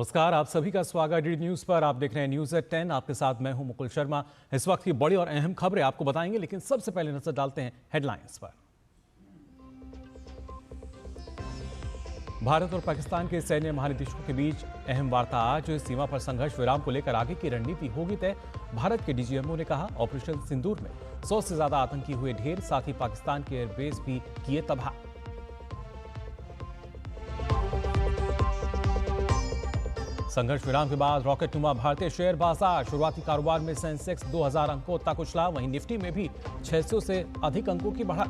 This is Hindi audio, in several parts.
नमस्कार, आप सभी का स्वागत डीडी न्यूज पर। आप देख रहे हैं न्यूज एट 10। आपके साथ मैं हूं मुकुल शर्मा। इस वक्त की बड़ी और अहम खबरें आपको बताएंगे, लेकिन सबसे पहले नजर डालते हैं हेडलाइंस पर। भारत और पाकिस्तान के सैन्य महानिदेशकों के बीच अहम वार्ता आज। सीमा पर संघर्ष विराम को लेकर आगे की रणनीति होगी तय। भारत के डीजीएमओ ने कहा, ऑपरेशन सिंदूर में 100 से ज्यादा आतंकी हुए ढेर, साथ ही पाकिस्तान के एयरबेस भी किए तबाह। संघर्ष विराम के बाद रॉकेटनुमा भारतीय शेयर बाजार। शुरुआती कारोबार में सेंसेक्स 2000 अंकों तक उछला, वहीं निफ्टी में भी 600 से अधिक अंकों की बढ़त।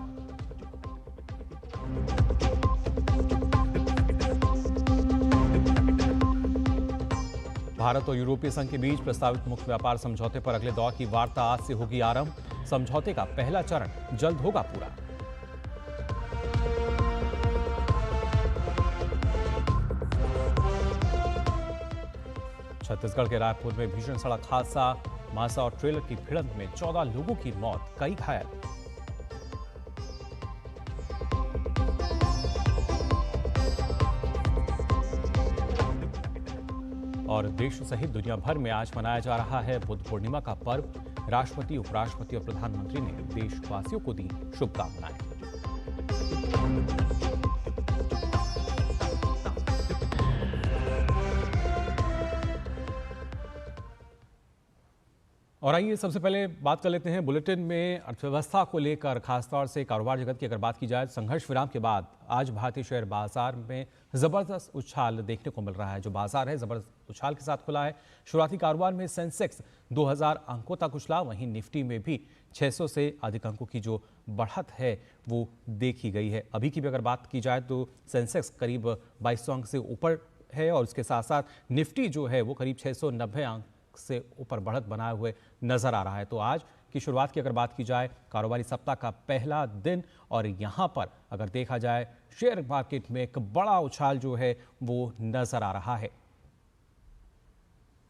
भारत और यूरोपीय संघ के बीच प्रस्तावित मुक्त व्यापार समझौते पर अगले दौर की वार्ता आज से होगी आरंभ। समझौते का पहला चरण जल्द होगा पूरा। छत्तीसगढ़ के रायपुर में भीषण सड़क हादसा। मासा और ट्रेलर की भिड़ंत में 14 लोगों की मौत, कई घायल। और देश सहित दुनिया भर में आज मनाया जा रहा है बुद्ध पूर्णिमा का पर्व। राष्ट्रपति, उपराष्ट्रपति और प्रधानमंत्री ने देशवासियों को दी शुभकामनाएं। और आइए सबसे पहले बात कर लेते हैं बुलेटिन में अर्थव्यवस्था को लेकर, खासतौर से कारोबार जगत की अगर बात की जाए। संघर्ष विराम के बाद आज भारतीय शेयर बाजार में जबरदस्त उछाल देखने को मिल रहा है। जो बाजार है जबरदस्त उछाल के साथ खुला है। शुरुआती कारोबार में सेंसेक्स 2000 अंकों तक उछला, वहीं निफ्टी में भी 600 से अधिक अंकों की जो बढ़त है वो देखी गई है। अभी की भी अगर बात की जाए तो सेंसेक्स करीब 2200 अंक से ऊपर है और उसके साथ साथ निफ्टी जो है वो करीब 690 अंक से ऊपर बढ़त बनाए हुए नजर आ रहा है। तो आज की शुरुआत की अगर बात की जाए, कारोबारी सप्ताह का पहला दिन, और यहां पर अगर देखा जाए शेयर मार्केट में एक बड़ा उछाल जो है वो नजर आ रहा है।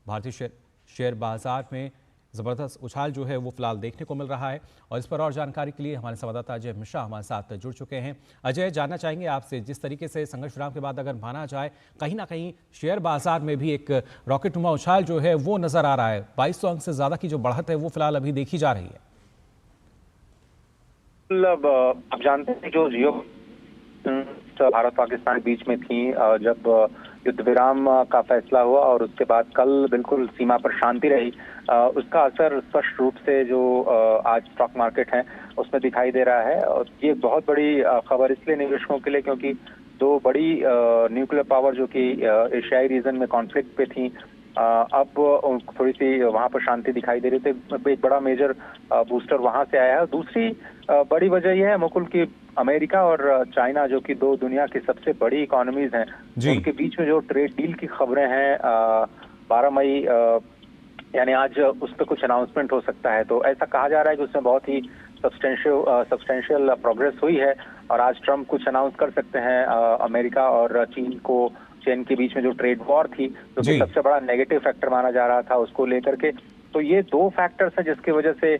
भारतीय शेयर बाजार में जबरदस्त उछाल जो है वो फिलहाल देखने को मिल रहा है। और इस पर और जानकारी के लिए हमारे संवाददाता अजय मिश्रा हमारे साथ जुड़ चुके हैं। अजय, जानना चाहेंगे आपसे, जिस तरीके से संघर्ष विराम के बाद अगर माना जाए, कहीं ना कहीं शेयर बाजार में भी एक रॉकेटनुमा उछाल जो है वो नजर आ रहा है। 2200 अंक से ज्यादा की जो बढ़त है वो फिलहाल अभी देखी जा रही है। मतलब आप जानते हैं जो जियो भारत पाकिस्तान के बीच में थी, जब युद्ध विराम का फैसला हुआ और उसके बाद कल बिल्कुल सीमा पर शांति रही, उसका असर स्पष्ट रूप से जो आज स्टॉक मार्केट है उसमें दिखाई दे रहा है। और ये बहुत बड़ी खबर इसलिए निवेशकों के लिए क्योंकि दो बड़ी न्यूक्लियर पावर जो कि एशियाई रीजन में कॉन्फ्लिक्ट पे थी, अब थोड़ी सी वहां पर शांति दिखाई दे रही थी। एक बड़ा मेजर बूस्टर वहां से आया है। दूसरी बड़ी वजह यह है मुकुल की अमेरिका और चाइना, जो कि दो दुनिया की सबसे बड़ी इकोनॉमीज हैं, उनके बीच में जो ट्रेड डील की खबरें हैं 12 मई यानी आज उस पर कुछ अनाउंसमेंट हो सकता है। तो ऐसा कहा जा रहा है कि उसमें बहुत ही सब्सटेंशियल प्रोग्रेस हुई है और आज ट्रंप कुछ अनाउंस कर सकते हैं अमेरिका और चीन के बीच में जो ट्रेड वॉर थी, जो कि सबसे बड़ा नेगेटिव फैक्टर माना जा रहा था, उसको लेकर के। तो ये दो फैक्टर्स हैं जिसकी वजह से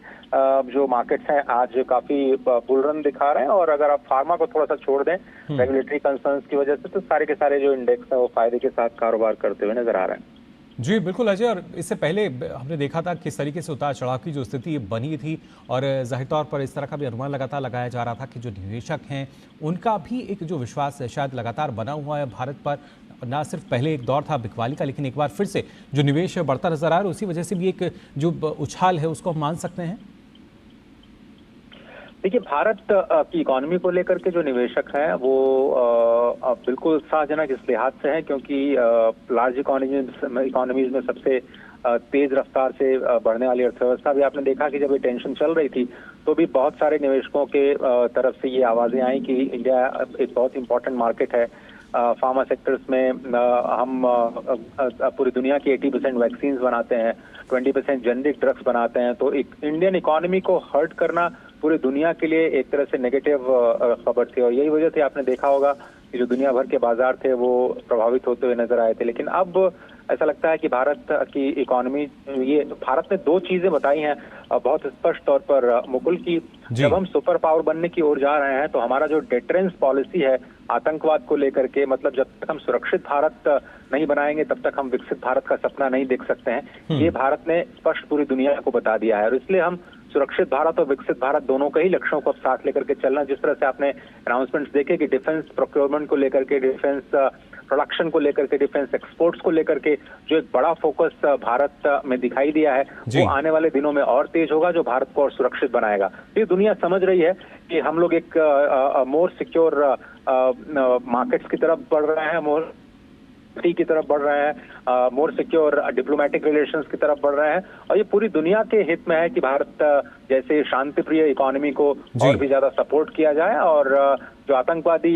जो मार्केट्स हैं आज काफी बुल रन दिखा रहे हैं। और अगर आप फार्मा को थोड़ा सा छोड़ दें रेगुलेटरी कंसर्न्स की वजह से, तो सारे के सारे जो इंडेक्स हैं वो फायदे के साथ कारोबार करते हुए नजर आ रहे हैं। जी बिल्कुल अजय, और इससे पहले हमने देखा था किस तरीके से उतार चढ़ाव की जो स्थिति बनी थी, और जाहिर तौर पर इस तरह का भी अनुमान लगातार लगाया जा रहा था कि जो निवेशक हैं उनका भी एक जो विश्वास शायद लगातार बना हुआ है भारत पर। ना सिर्फ पहले एक दौर था बिकवाली का, लेकिन एक बार फिर से जो निवेश बढ़ता नजर आ रहा है, उसी वजह से भी एक जो उछाल है उसको हम मान सकते हैं। देखिए, भारत की इकोनॉमी को लेकर के जो निवेशक हैं वो बिल्कुल उत्साहजनक इस लिहाज से है क्योंकि लार्ज इकोनॉमीज में सबसे तेज रफ्तार से बढ़ने वाली अर्थव्यवस्था भी आपने देखा कि जब ये टेंशन चल रही थी तो भी बहुत सारे निवेशकों के तरफ से ये आवाजें आई कि इंडिया एक बहुत इंपॉर्टेंट मार्केट है। फार्मा सेक्टर्स में हम पूरी दुनिया की 80% वैक्सीन बनाते हैं, 20% जेनेरिक ड्रग्स बनाते हैं। तो एक इंडियन इकोनॉमी को हर्ट करना पूरी दुनिया के लिए एक तरह से नेगेटिव खबर थी और यही वजह थी आपने देखा होगा कि जो दुनिया भर के बाजार थे वो प्रभावित होते हुए नजर आए थे। लेकिन अब ऐसा लगता है कि भारत की इकोनॉमी, ये भारत ने दो चीजें बताई हैं बहुत स्पष्ट तौर पर मुकुल की, जब हम सुपर पावर बनने की ओर जा रहे हैं तो हमारा जो डिटरेंस पॉलिसी है आतंकवाद को लेकर के, मतलब जब तक हम सुरक्षित भारत नहीं बनाएंगे तब तक हम विकसित भारत का सपना नहीं देख सकते हैं। ये भारत ने स्पष्ट पूरी दुनिया को बता दिया है और इसलिए हम सुरक्षित भारत और विकसित भारत दोनों के ही लक्ष्यों को अब साथ लेकर के चलना। जिस तरह से आपने अनाउंसमेंट्स देखे कि डिफेंस प्रोक्योरमेंट को लेकर के, डिफेंस प्रोडक्शन को लेकर के, डिफेंस एक्सपोर्ट्स को लेकर के जो एक बड़ा फोकस भारत में दिखाई दिया है, वो आने वाले दिनों में और तेज होगा, जो भारत को और सुरक्षित बनाएगा। ये दुनिया समझ रही है कि हम लोग एक मोर सिक्योर मार्केट्स की तरफ बढ़ रहे हैं, मोर की तरफ बढ़ रहे हैं, मोर सिक्योर डिप्लोमेटिक रिलेशंस की तरफ बढ़ रहे हैं और ये पूरी दुनिया के हित में है कि भारत जैसे शांति प्रिय इकोनॉमी को और भी ज्यादा सपोर्ट किया जाए और जो आतंकवादी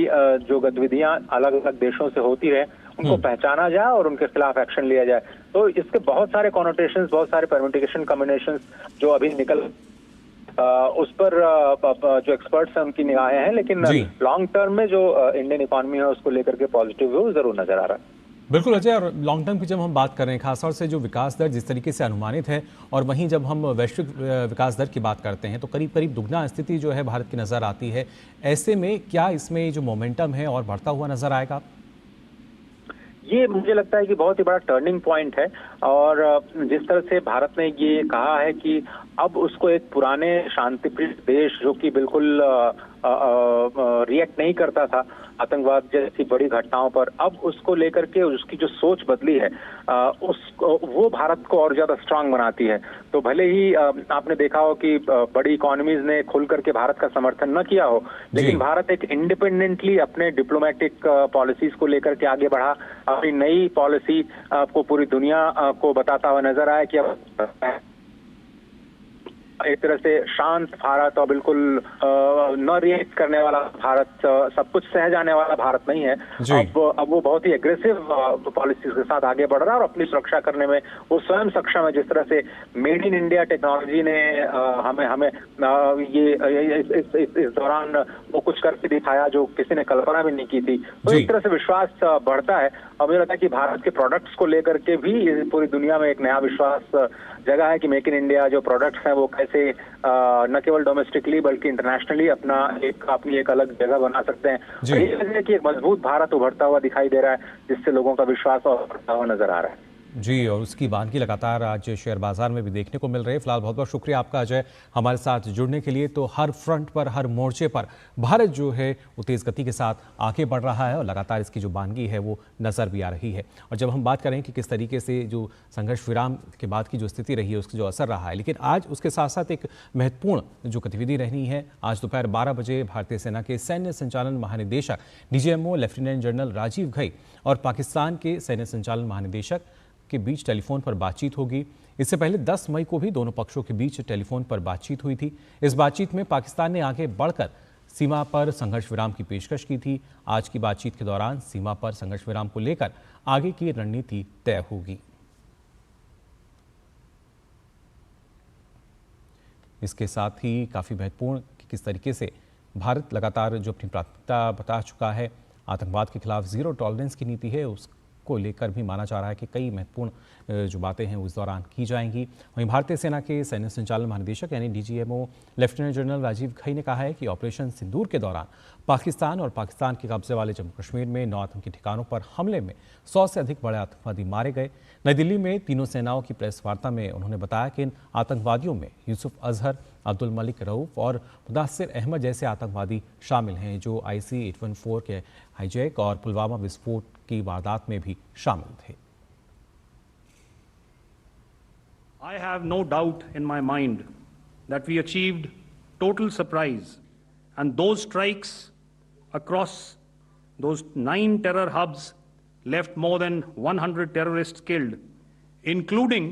जो गतिविधियां अलग अलग देशों से होती रहे उनको पहचाना जाए और उनके खिलाफ एक्शन लिया जाए। तो इसके बहुत सारे कॉनोटेशंस, बहुत सारे परम्यूटेशन कॉम्बिनेशंस जो अभी निकल उस पर जो एक्सपर्ट्स हैं उनकी निगाहें हैं, लेकिन लॉन्ग टर्म में जो इंडियन इकोनॉमी है उसको लेकर के पॉजिटिव व्यू जरूर नजर आ रहा है। बिल्कुल अजय, और लॉन्ग टर्म की जब हम बात कर रहे हैं, खासतौर से जो विकास दर जिस तरीके से अनुमानित है और वहीं जब हम वैश्विक विकास दर की बात करते हैं तो करीब करीब दुगना स्थिति जो है भारत की नज़र आती है। ऐसे में क्या इसमें जो मोमेंटम है और बढ़ता हुआ नजर आएगा? ये मुझे लगता है कि बहुत ही बड़ा टर्निंग पॉइंट है और जिस तरह से भारत ने ये कहा है कि अब उसको एक पुराने शांतिप्रिय देश जो कि बिल्कुल रिएक्ट नहीं करता था आतंकवाद जैसी बड़ी घटनाओं पर, अब उसको लेकर के उसकी जो सोच बदली है वो भारत को और ज्यादा स्ट्रांग बनाती है। तो भले ही आपने देखा हो कि बड़ी इकोनॉमीज ने खुल करके भारत का समर्थन न किया हो, लेकिन भारत एक इंडिपेंडेंटली अपने डिप्लोमेटिक पॉलिसीज को लेकर के आगे बढ़ा, अपनी नई पॉलिसी को पूरी दुनिया को बताता हुआ नजर आया कि अब एक तरह से शांत भारत और बिल्कुल न रिएक्ट करने वाला भारत, सब कुछ सह जाने वाला भारत नहीं है। अब वो बहुत ही एग्रेसिव पॉलिसीज के साथ आगे बढ़ रहा है और अपनी सुरक्षा करने में वो स्वयं सक्षम है। जिस तरह से मेड इन इंडिया टेक्नोलॉजी ने हमें ये इस दौरान वो कुछ करके दिखाया जो किसी ने कल्पना भी नहीं की थी। तो एक तरह से विश्वास बढ़ता है और मुझे लगता है कि भारत के प्रोडक्ट्स को लेकर के भी पूरी दुनिया में एक नया विश्वास जगह है कि मेक इन इंडिया जो प्रोडक्ट्स हैं वो कैसे न केवल डोमेस्टिकली बल्कि इंटरनेशनली अपनी एक अलग जगह बना सकते हैं। ये है कि एक मजबूत भारत उभरता हुआ दिखाई दे रहा है जिससे लोगों का विश्वास और बढ़ता हुआ नजर आ रहा है। जी, और उसकी वानगी लगातार आज शेयर बाजार में भी देखने को मिल रही है। फिलहाल बहुत बहुत शुक्रिया आपका अजय हमारे साथ जुड़ने के लिए। तो हर फ्रंट पर, हर मोर्चे पर भारत जो है वो तेज़ गति के साथ आगे बढ़ रहा है और लगातार इसकी जो वानगी है वो नज़र भी आ रही है। और जब हम बात करें कि किस तरीके से जो संघर्ष विराम के बाद की जो स्थिति रही है उसका जो असर रहा है, लेकिन आज उसके साथ साथ एक महत्वपूर्ण जो गतिविधि रहनी है। आज दोपहर 12 बजे भारतीय सेना के सैन्य संचालन महानिदेशक DGMO lieutenant general Rajiv Ghai और पाकिस्तान के सैन्य संचालन महानिदेशक के बीच टेलीफोन पर बातचीत होगी। इससे पहले 10 मई को भी दोनों पक्षों के बीच टेलीफोन पर बातचीत हुई थी। इस बातचीत में पाकिस्तान ने आगे बढ़कर सीमा पर संघर्ष विराम की पेशकश की थी। आज की बातचीत के दौरान सीमा पर संघर्ष विराम को लेकर आगे की रणनीति तय होगी। इसके साथ ही काफ़ी महत्वपूर्ण कि किस तरीके से भारत लगातार जो अपनी प्राथमिकता बता चुका है, आतंकवाद के खिलाफ जीरो टॉलरेंस की नीति है, उस को लेकर भी माना जा रहा है कि कई महत्वपूर्ण जो बातें हैं उस दौरान की जाएंगी। वहीं भारतीय सेना के सैन्य संचालन महानिदेशक यानी DGMO lieutenant general Rajiv Ghai ने कहा है कि ऑपरेशन सिंदूर के दौरान पाकिस्तान और पाकिस्तान के कब्जे वाले जम्मू कश्मीर में 9 आतंकी ठिकानों पर हमले में 100 से अधिक बड़े आतंकवादी मारे गए। नई दिल्ली में तीनों सेनाओं की प्रेस वार्ता में उन्होंने बताया कि इन आतंकवादियों में यूसुफ अजहर, अब्दुल मलिक रऊफ और मुदस्सिर अहमद जैसे आतंकवादी शामिल हैं जो IC 814 के हाईजैक और पुलवामा विस्फोट की वारदात में भी शामिल थे। I have no doubt in my mind that we achieved total surprise, and those strikes across those 9 terror hubs left more than 100 terrorists killed, including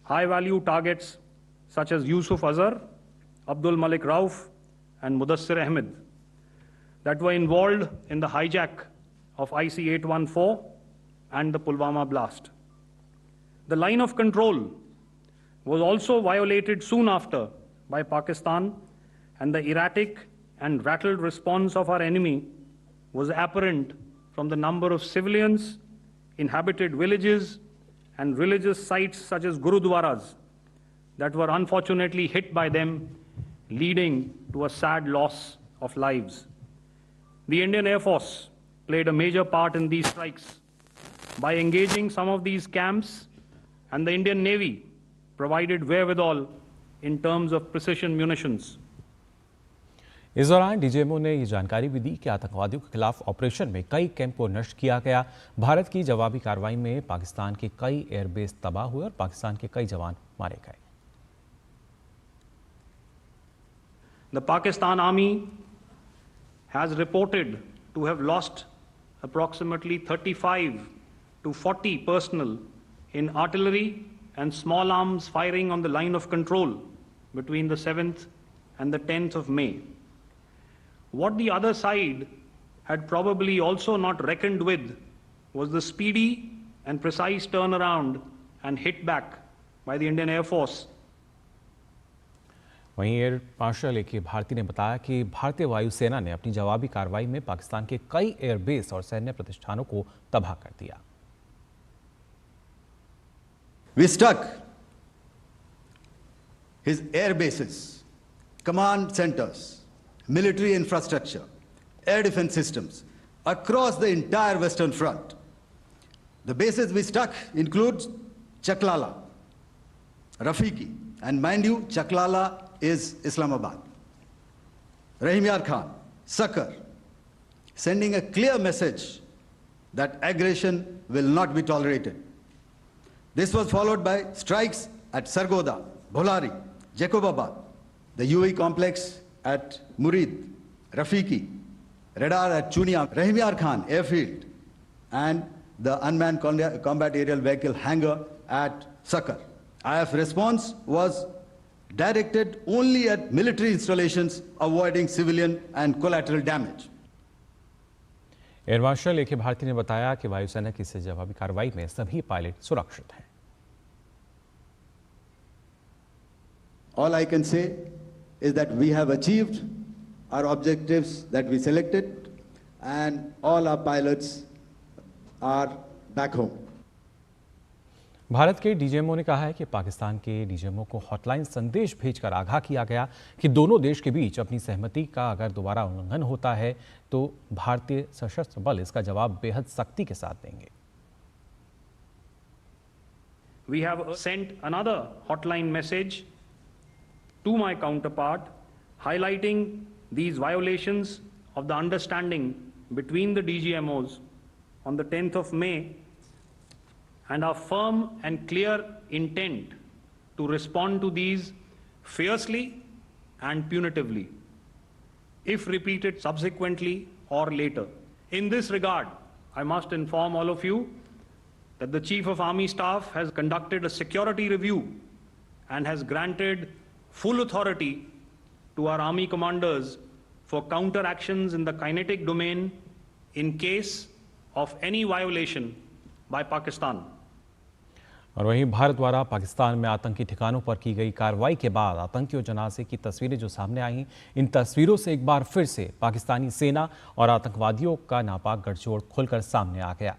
high-value targets such as Yusuf Azhar, Abdul Malik Rauf, and Mudassir Ahmed that were involved in the hijack of IC 814 and the Pulwama blast. The line of control was also violated soon after by Pakistan, and the erratic and rattled response of our enemy was apparent from the number of civilians, inhabited villages, and religious sites such as Gurudwaras that were unfortunately hit by them, leading to a sad loss of lives. The Indian Air Force played a major part in these strikes by engaging some of these camps, and the Indian Navy provided wherewithal in terms of precision munitions. इस दौरान डीजीएमओ ने ये जानकारी भी दी कि आतंकवादियों के खिलाफ ऑपरेशन में कई कैंप को नष्ट किया गया। भारत की जवाबी कार्रवाई में पाकिस्तान के कई एयरबेस तबाह हुए और पाकिस्तान के कई जवान मारे गए। The Pakistan Army has reported to have lost approximately 35 to 40 personnel in artillery and small arms firing on the line of control between the 7th and the 10th of May. What the other side had probably also not reckoned with was the speedy and precise turnaround and hit back by the Indian Air Force. वहीं एयर मार्शल ए.के. भारती ने बताया कि भारतीय वायुसेना ने अपनी जवाबी कार्रवाई में पाकिस्तान के कई एयरबेस और सैन्य प्रतिष्ठानों को तबाह कर दिया। We struck his air bases, command centers, military infrastructure, air defense systems across the entire Western Front. The bases we struck include Chaklala, Rafiki, and mind you, Chaklala is Islamabad. Rahim Yar Khan, Sakar, sending a clear message that aggression will not be tolerated. This was followed by strikes at Sargoda, Bholari, Jacobabad, the UE complex at Murid, Rafiki, radar at Chunia, Rahim Yar Khan airfield, and the unmanned combat aerial vehicle hangar at Sakar. IF response was directed only at military installations, avoiding civilian and collateral damage. Air marshal A K. Bharti ने बताया कि वायुसेना की इस जवाबी कार्रवाई में सभी पायलट सुरक्षित हैं। All I can say is that we have achieved our objectives that we selected, and all our pilots are back home. Bharat के डीजीएमओ ने कहा है कि पाकिस्तान के डीजीएमओ को हॉटलाइन संदेश भेजकर आगाह किया गया कि दोनों देश के बीच अपनी सहमति का अगर दोबारा उल्लंघन होता है तो भारतीय सशस्त्र बल इसका जवाब बेहद सख्ती के साथ देंगे। We have sent another hotline message to my counterpart highlighting these violations of the understanding between the DGMOs on the 10th of May and our firm and clear intent to respond to these fiercely and punitively if repeated subsequently or later. In this regard, I must inform all of you that the Chief of Army Staff has conducted a security review and has granted full authority to our Army commanders for counter actions in the kinetic domain in case of any violation by Pakistan. और वहीं भारत द्वारा पाकिस्तान में आतंकी ठिकानों पर की गई कार्रवाई के बाद आतंकी और जनाजे की तस्वीरें जो सामने आई, इन तस्वीरों से एक बार फिर से पाकिस्तानी सेना और आतंकवादियों का नापाक गठजोड़ खुलकर सामने आ गया।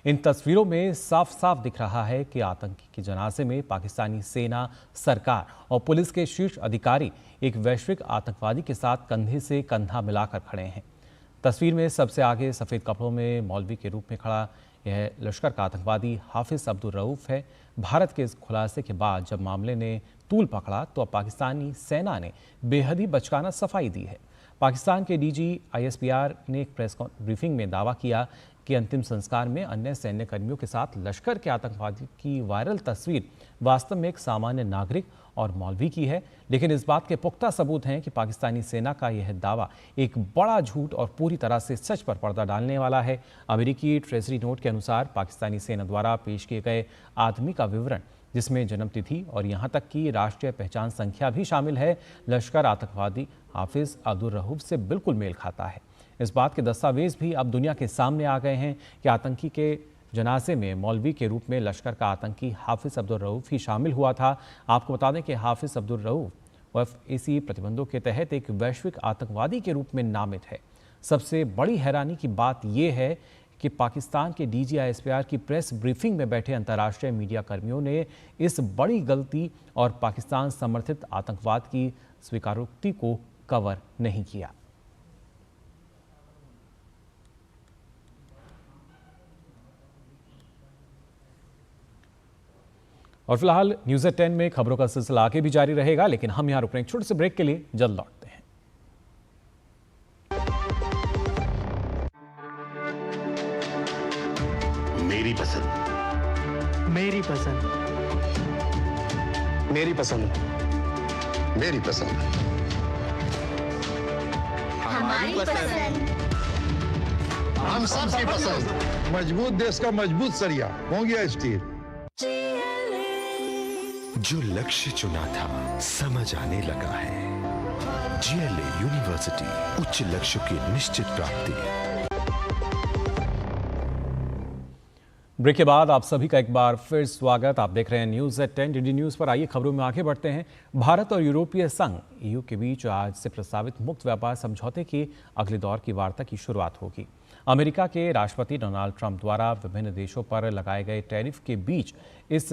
इन तस्वीरों में साफ साफ दिख रहा है कि आतंकी के जनाजे में पाकिस्तानी सेना, सरकार और पुलिस के शीर्ष अधिकारी एक वैश्विक आतंकवादी के साथ कंधे से कंधा मिलाकर खड़े हैं। तस्वीर में सबसे आगे सफ़ेद कपड़ों में मौलवी के रूप में खड़ा यह लश्कर का आतंकवादी हाफिज अब्दुल रऊफ है। भारत के इस खुलासे के बाद जब मामले ने तूल पकड़ा तो अब पाकिस्तानी सेना ने बेहद ही बचकाना सफाई दी है। पाकिस्तान के डीजी ISPR ने एक प्रेस ब्रीफिंग में दावा किया कि अंतिम संस्कार में अन्य सैन्य कर्मियों के साथ लश्कर के आतंकवादी की वायरल तस्वीर वास्तव में एक सामान्य नागरिक और मौलवी की है, लेकिन इस बात के पुख्ता सबूत हैं कि पाकिस्तानी सेना का यह दावा एक बड़ा झूठ और पूरी तरह से सच पर पर्दा डालने वाला है। अमेरिकी ट्रेजरी नोट के अनुसार पाकिस्तानी सेना द्वारा पेश किए गए आदमी का विवरण, जिसमें जन्म तिथि और यहाँ तक कि राष्ट्रीय पहचान संख्या भी शामिल है, लश्कर आतंकवादी हाफिज अब्दुल रऊफ से बिल्कुल मेल खाता है। इस बात के दस्तावेज भी अब दुनिया के सामने आ गए हैं कि आतंकी के जनाजे में मौलवी के रूप में लश्कर का आतंकी हाफिज अब्दुल रऊफ ही शामिल हुआ था। आपको बता दें कि हाफिज अब्दुल रऊफ FAC प्रतिबंधों के तहत एक वैश्विक आतंकवादी के रूप में नामित है। सबसे बड़ी हैरानी की बात यह है कि पाकिस्तान के DGI-SPR की प्रेस ब्रीफिंग में बैठे अंतर्राष्ट्रीय मीडिया कर्मियों ने इस बड़ी गलती और पाकिस्तान समर्थित आतंकवाद की स्वीकारोक्ति को कवर नहीं किया। और फिलहाल न्यूज़ एट 10 में खबरों का सिलसिला आगे भी जारी रहेगा, लेकिन हम यहां रुक रहे हैं एक छोटे से ब्रेक के लिए, जल्द लौटते हैं। मेरी पसंद, मेरी पसंद, मेरी पसंद, मेरी पसंद, हमारी पसंद, हम सबकी पसंद। मजबूत देश का मजबूत सरिया हो गया स्टील। जो लक्ष्य चुना था समझ आने लगा है। GLA यूनिवर्सिटी, उच्च लक्ष्य की निश्चित प्राप्ति। ब्रेक के बाद आप सभी का एक बार फिर स्वागत। आप देख रहे हैं न्यूज़ एट 10 DD न्यूज़ पर। आइए खबरों में आगे बढ़ते हैं। भारत और यूरोपीय संघ EU के बीच आज से प्रस्तावित मुक्त व्यापार समझौते के अगले दौर की वार्ता की शुरुआत होगी। अमेरिका के राष्ट्रपति डोनाल्ड ट्रंप द्वारा विभिन्न देशों पर लगाए गए टैरिफ के बीच इस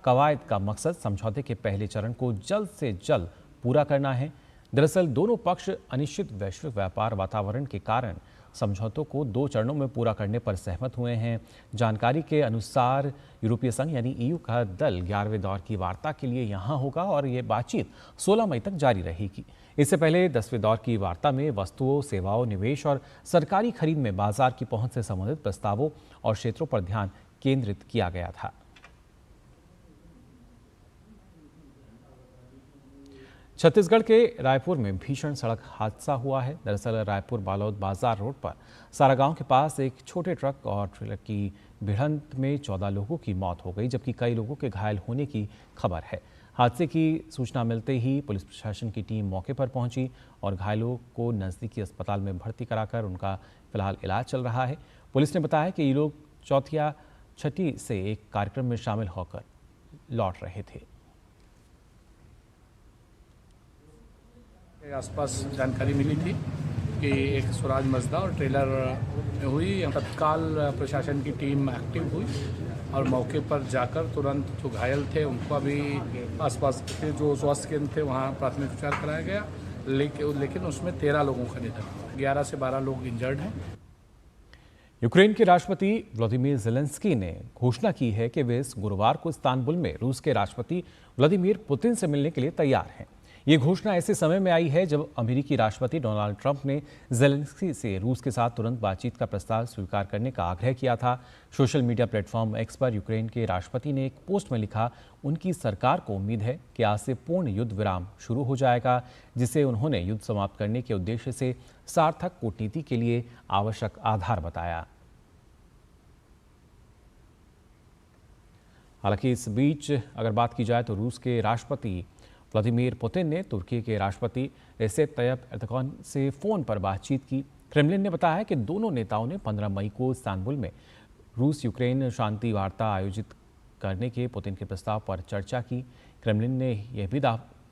कवायद का मकसद समझौते के पहले चरण को जल्द से जल्द पूरा करना है। दरअसल दोनों पक्ष अनिश्चित वैश्विक व्यापार वातावरण के कारण समझौतों को 2 चरणों में पूरा करने पर सहमत हुए हैं। जानकारी के अनुसार यूरोपीय संघ यानी EU का दल 11वें दौर की वार्ता के लिए यहां होगा और ये बातचीत 16 मई तक जारी रहेगी। इससे पहले 10वें दौर की वार्ता में वस्तुओं, सेवाओं, निवेश और सरकारी खरीद में बाजार की पहुंच से संबंधित प्रस्तावों और क्षेत्रों पर ध्यान केंद्रित किया गया था। छत्तीसगढ़ के रायपुर में भीषण सड़क हादसा हुआ है। दरअसल रायपुर बालोद बाजार रोड पर सारागांव के पास एक छोटे ट्रक और ट्रेलर की भिड़ंत में 14 लोगों की मौत हो गई, जबकि कई लोगों के घायल होने की खबर है। हादसे की सूचना मिलते ही पुलिस प्रशासन की टीम मौके पर पहुंची और घायलों को नज़दीकी अस्पताल में भर्ती कराकर उनका फिलहाल इलाज चल रहा है। पुलिस ने बताया कि ये लोग चौथिया छठी से एक कार्यक्रम में शामिल होकर लौट रहे थे। आसपास जानकारी मिली थी कि एक स्वराज मजदा और ट्रेलर में हुई। तत्काल प्रशासन की टीम एक्टिव हुई और मौके पर जाकर तुरंत जो घायल थे उनको अभी आसपास के जो स्वास्थ्य केंद्र थे वहाँ प्राथमिक उपचार कराया गया, लेकिन उसमें 13 लोगों का निधन हुआ, 11 से 12 लोग इंजर्ड हैं। यूक्रेन के राष्ट्रपति व्लादिमीर ज़ेलेंस्की ने घोषणा की है कि वे इस गुरुवार को इस्तांबुल में रूस के राष्ट्रपति व्लादिमीर पुतिन से मिलने के लिए तैयार हैं। ये घोषणा ऐसे समय में आई है जब अमेरिकी राष्ट्रपति डोनाल्ड ट्रंप ने ज़ेलेंस्की से रूस के साथ तुरंत बातचीत का प्रस्ताव स्वीकार करने का आग्रह किया था। सोशल मीडिया प्लेटफॉर्म एक्स पर यूक्रेन के राष्ट्रपति ने एक पोस्ट में लिखा, उनकी सरकार को उम्मीद है कि आज से पूर्ण युद्ध विराम शुरू हो जाएगा, जिसे उन्होंने युद्ध समाप्त करने के उद्देश्य से सार्थक कूटनीति के लिए आवश्यक आधार बताया। हालांकि इस बीच अगर बात की जाए तो रूस के राष्ट्रपति व्लादिमीर पुतिन ने तुर्की के राष्ट्रपति रेसेप तैयब एर्दोगान से फ़ोन पर बातचीत की। क्रेमलिन ने बताया कि दोनों नेताओं ने 15 मई को इस्तांबुल में रूस यूक्रेन शांति वार्ता आयोजित करने के पुतिन के प्रस्ताव पर चर्चा की। क्रेमलिन ने यह भी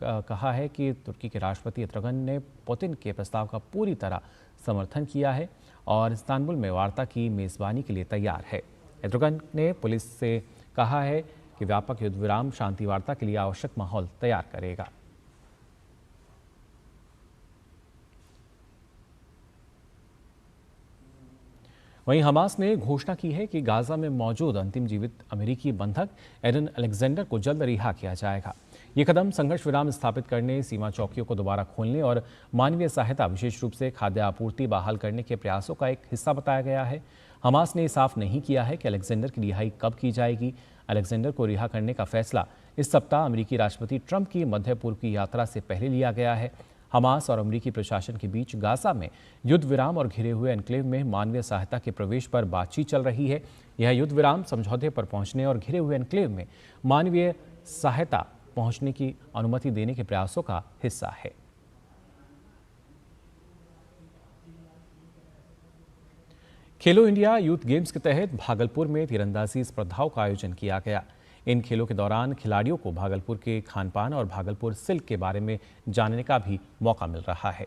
कहा है कि तुर्की के राष्ट्रपति एर्दोगान ने पुतिन के प्रस्ताव का पूरी तरह समर्थन किया है और इस्तांबुल में वार्ता की मेज़बानी के लिए तैयार है। एर्दोगान ने पुलिस से कहा है कि व्यापक युद्ध विराम शांति वार्ता के लिए आवश्यक माहौल तैयार करेगा। वहीं हमास ने घोषणा की है कि गाजा में मौजूद अंतिम जीवित अमेरिकी बंधक एडन अलेक्जेंडर को जल्द रिहा किया जाएगा। ये कदम संघर्ष विराम स्थापित करने, सीमा चौकियों को दोबारा खोलने और मानवीय सहायता, विशेष रूप से खाद्य आपूर्ति बहाल करने के प्रयासों का एक हिस्सा बताया गया है। हमास ने साफ नहीं किया है कि अलेक्जेंडर की रिहाई कब की जाएगी। अलेक्जेंडर को रिहा करने का फैसला इस सप्ताह अमेरिकी राष्ट्रपति ट्रंप की मध्य पूर्व की यात्रा से पहले लिया गया है। हमास और अमेरिकी प्रशासन के बीच गाजा में युद्ध विराम और घिरे हुए एन्क्लेव में मानवीय सहायता के प्रवेश पर बातचीत चल रही है। यह युद्ध विराम समझौते पर पहुंचने और घिरे हुए एन्क्लेव में मानवीय सहायता पहुंचने की अनुमति देने के प्रयासों का हिस्सा है। खेलो इंडिया यूथ गेम्स के तहत भागलपुर में तीरंदाजी स्पर्धाओं का आयोजन किया गया। इन खेलों के दौरान खिलाड़ियों को भागलपुर के खानपान और भागलपुर सिल्क के बारे में जानने का भी मौका मिल रहा है।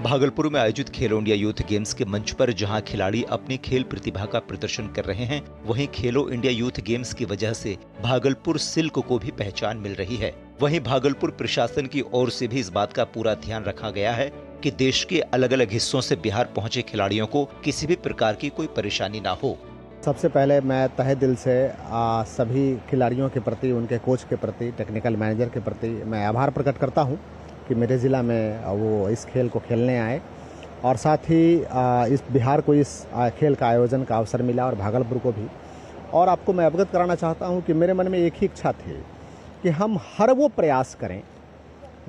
भागलपुर में आयोजित खेलो इंडिया यूथ गेम्स के मंच पर जहां खिलाड़ी अपनी खेल प्रतिभा का प्रदर्शन कर रहे हैं, वहीं खेलो इंडिया यूथ गेम्स की वजह से भागलपुर सिल्क को भी पहचान मिल रही है। वहीं भागलपुर प्रशासन की ओर से भी इस बात का पूरा ध्यान रखा गया है कि देश के अलग अलग हिस्सों से बिहार पहुंचे खिलाड़ियों को किसी भी प्रकार की कोई परेशानी ना हो। सबसे पहले मैं तहे दिल से सभी खिलाड़ियों के प्रति, उनके कोच के प्रति, टेक्निकल मैनेजर के प्रति मैं आभार प्रकट करता हूं कि मेरे ज़िला में वो इस खेल को खेलने आए और साथ ही इस बिहार को इस खेल का आयोजन का अवसर मिला और भागलपुर को भी। और आपको मैं अवगत कराना चाहता हूं कि मेरे मन में एक ही इच्छा थी कि हम हर वो प्रयास करें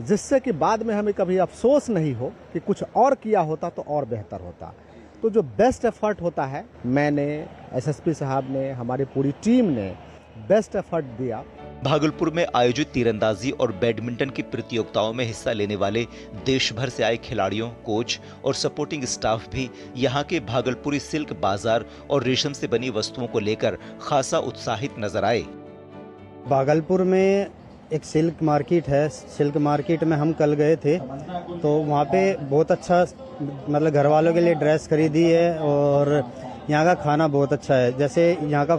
जिससे कि बाद में हमें कभी अफसोस नहीं हो कि कुछ और किया होता तो और बेहतर होता। तो जो बेस्ट एफर्ट होता है, मैंने, एसएसपी साहब ने, हमारी पूरी टीम ने बेस्ट एफर्ट दिया। भागलपुर में आयोजित तीरंदाजी और बैडमिंटन की प्रतियोगिताओं में हिस्सा लेने वाले देश भर से आए खिलाड़ियों, कोच और सपोर्टिंग स्टाफ भी यहां के भागलपुरी सिल्क बाजार और रेशम से बनी वस्तुओं को लेकर खासा उत्साहित नजर आए। भागलपुर में एक सिल्क मार्केट है, सिल्क मार्केट में हम कल गए थे तो वहाँ पे बहुत अच्छा, मतलब घर वालों के लिए ड्रेस खरीदी है और यहाँ का खाना बहुत अच्छा है। जैसे यहाँ का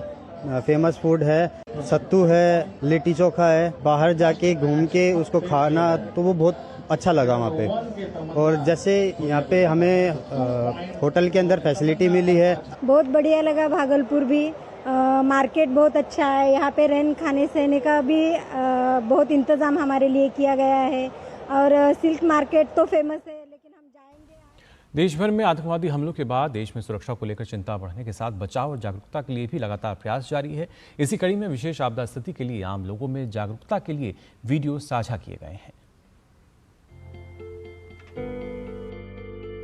फेमस फूड है, सत्तू है, लिट्टी चोखा है। बाहर जाके घूम के उसको खाना तो वो बहुत अच्छा लगा वहाँ पे। और जैसे यहाँ पे हमें होटल के अंदर फैसिलिटी मिली है, बहुत बढ़िया लगा। भागलपुर भी मार्केट बहुत अच्छा है, यहाँ पे रहने खाने सहने का भी बहुत इंतजाम हमारे लिए किया गया है और सिल्क मार्केट तो फेमस है, लेकिन हम जाएंगे। देश भर में आतंकवादी हमलों के बाद देश में सुरक्षा को लेकर चिंता बढ़ने के साथ बचाव और जागरूकता के लिए भी लगातार प्रयास जारी है। इसी कड़ी में विशेष आपदा स्थिति के लिए आम लोगों में जागरूकता के लिए वीडियो साझा किए गए हैं।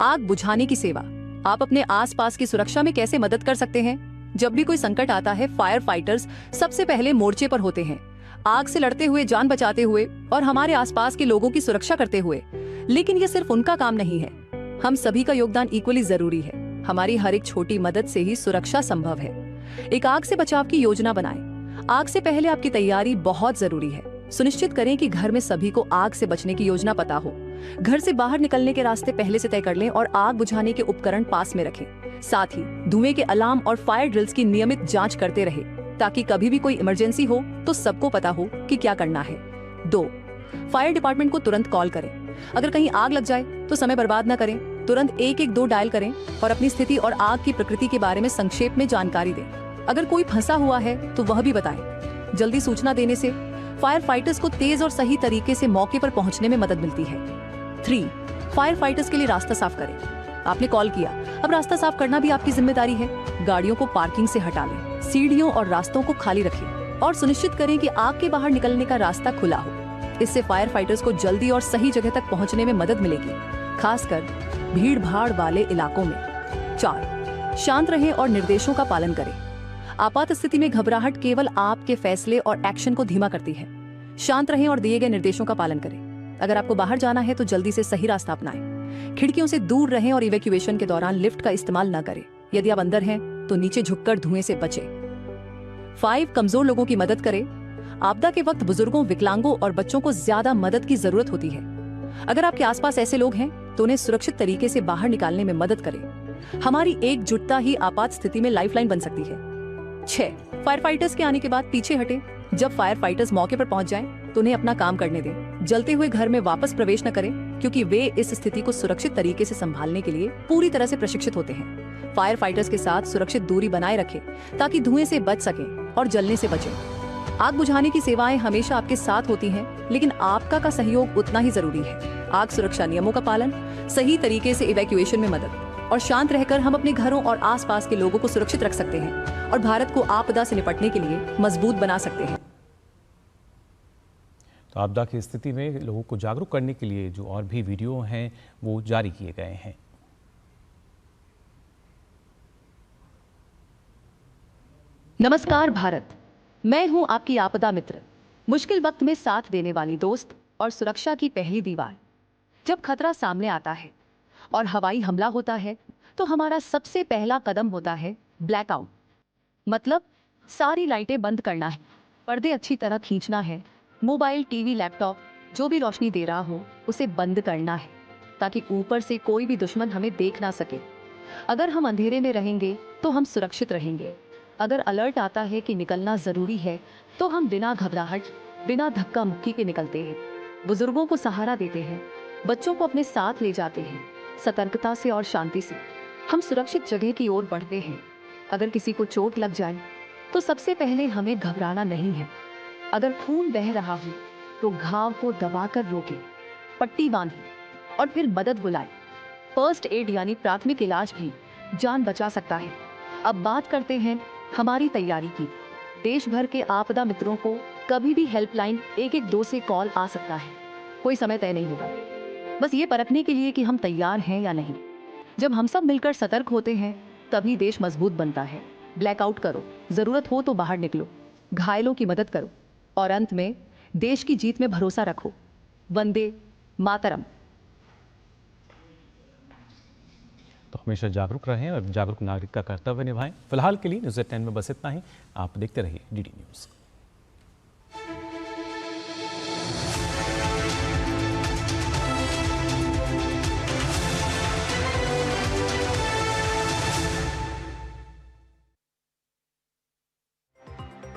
आग बुझाने की सेवा, आप अपने आसपास की सुरक्षा में कैसे मदद कर सकते हैं? जब भी कोई संकट आता है, फायर फाइटर्स सबसे पहले मोर्चे पर होते हैं, आग से लड़ते हुए, जान बचाते हुए और हमारे आसपास के लोगों की सुरक्षा करते हुए। लेकिन ये सिर्फ उनका काम नहीं है, हम सभी का योगदान इक्वली जरूरी है। हमारी हर एक छोटी मदद से ही सुरक्षा संभव है। एक आग से बचाव की योजना बनाएं। आग से पहले आपकी तैयारी बहुत जरूरी है। सुनिश्चित करें कि घर में सभी को आग से बचने की योजना पता हो। घर से बाहर निकलने के रास्ते पहले से तय कर लें और आग बुझाने के उपकरण पास में रखें। साथ ही धुएं के अलार्म और फायर ड्रिल्स की नियमित जांच करते रहे ताकि कभी भी कोई इमरजेंसी हो तो सबको पता हो कि क्या करना है। 2. फायर डिपार्टमेंट को तुरंत कॉल करें। अगर कहीं आग लग जाए तो समय बर्बाद न करें, तुरंत 112 डायल करें और अपनी स्थिति और आग की प्रकृति के बारे में संक्षेप में जानकारी दें। अगर कोई फंसा हुआ है तो वह भी बताएं। जल्दी सूचना देने से फायर फाइटर्स को तेज और सही तरीके से मौके पर पहुंचने में मदद मिलती है। 3. फायर फाइटर्स के लिए रास्ता साफ करें। आपने कॉल किया, अब रास्ता साफ करना भी आपकी जिम्मेदारी है। गाड़ियों को पार्किंग से हटा लें, सीढ़ियों और रास्तों को खाली रखें और सुनिश्चित करें कि आग के बाहर निकलने का रास्ता खुला हो। इससे फायर फाइटर्स को जल्दी और सही जगह तक पहुंचने में मदद मिलेगी, खासकर भीड़ भाड़ वाले इलाकों में। 4. शांत रहें और निर्देशों का पालन करें। आपात स्थिति में घबराहट केवल आपके फैसले और एक्शन को धीमा करती है। शांत रहें और दिए गए निर्देशों का पालन करें। अगर आपको बाहर जाना है तो जल्दी से सही रास्ता अपनाएं। खिड़कियों से दूर रहें और इवैक्यूएशन के दौरान लिफ्ट का इस्तेमाल न करें। यदि आप अंदर हैं तो नीचे झुककर धुएं से बचें। 5. कमजोर लोगों की मदद करें। आपदा के वक्त बुजुर्गों, विकलांगों और बच्चों को ज्यादा मदद की जरूरत होती है। अगर आपके आसपास ऐसे लोग हैं तो उन्हें सुरक्षित तरीके से बाहर निकालने में मदद करें। हमारी एकजुटता ही आपात स्थिति में लाइफलाइन बन सकती है। 6. फायर फाइटर्स के आने के बाद पीछे हटें। जब फायर फाइटर्स मौके पर पहुंच जाएं तो उन्हें अपना काम करने दें। जलते हुए घर में वापस प्रवेश न करें क्योंकि वे इस स्थिति को सुरक्षित तरीके से संभालने के लिए पूरी तरह से प्रशिक्षित होते हैं। फायर फाइटर्स के साथ सुरक्षित दूरी बनाए रखें ताकि धुएं से बच सकें और जलने से बचें। आग बुझाने की सेवाएं हमेशा आपके साथ होती हैं, लेकिन आपका का सहयोग उतना ही जरूरी है। आग सुरक्षा नियमों का पालन, सही तरीके से इवैक्यूएशन में मदद और शांत रहकर हम अपने घरों और आसपास के लोगों को सुरक्षित रख सकते हैं और भारत को आपदा से निपटने के लिए मजबूत बना सकते हैं। तो आपदा की स्थिति में लोगों को जागरूक करने के लिए जो और भी वीडियो हैं वो जारी किए गए हैं। नमस्कार भारत, मैं हूं आपकी आपदा मित्र, मुश्किल वक्त में साथ देने वाली दोस्त और सुरक्षा की पहली दीवार। जब खतरा सामने आता है और हवाई हमला होता है तो हमारा सबसे पहला कदम होता है ब्लैकआउट। मतलब सारी लाइटें बंद करना है, पर्दे अच्छी तरह खींचना है, मोबाइल, टीवी, लैपटॉप जो भी रोशनी दे रहा हो उसे बंद करना है ताकि ऊपर से कोई भी दुश्मन हमें देख ना सके। अगर हम अंधेरे में रहेंगे तो हम सुरक्षित रहेंगे। अगर अलर्ट आता है कि निकलना जरूरी है तो हम बिना घबराहट, बिना धक्का मुक्की के निकलते हैं। बुजुर्गों को सहारा देते हैं, बच्चों को अपने साथ ले जाते हैं। सतर्कता से और शांति से हम सुरक्षित जगह की ओर बढ़ते हैं। अगर किसी को चोट लग जाए तो सबसे पहले हमें घबराना नहीं है। अगर खून बह रहा हो तो घाव को दबाकर रोकें, पट्टी बांधें और फिर मदद बुलाएं। फर्स्ट एड यानी प्राथमिक इलाज भी जान बचा सकता है। अब बात करते हैं हमारी तैयारी की। देश भर के आपदा मित्रों को कभी भी हेल्पलाइन 112 से कॉल आ सकता है। कोई समय तय नहीं होगा, बस ये परखने के लिए कि हम तैयार हैं या नहीं। जब हम सब मिलकर सतर्क होते हैं तभी देश मजबूत बनता है। ब्लैकआउट करो, जरूरत हो तो बाहर निकलो, घायलों की मदद करो और अंत में देश की जीत में भरोसा रखो। वंदे मातरम। तो हमेशा जागरूक रहें और जागरूक नागरिक का कर्तव्य निभाएं। फिलहाल के लिए न्यूज़ 10 में बस इतना ही। आप देखते रहिए DD न्यूज़।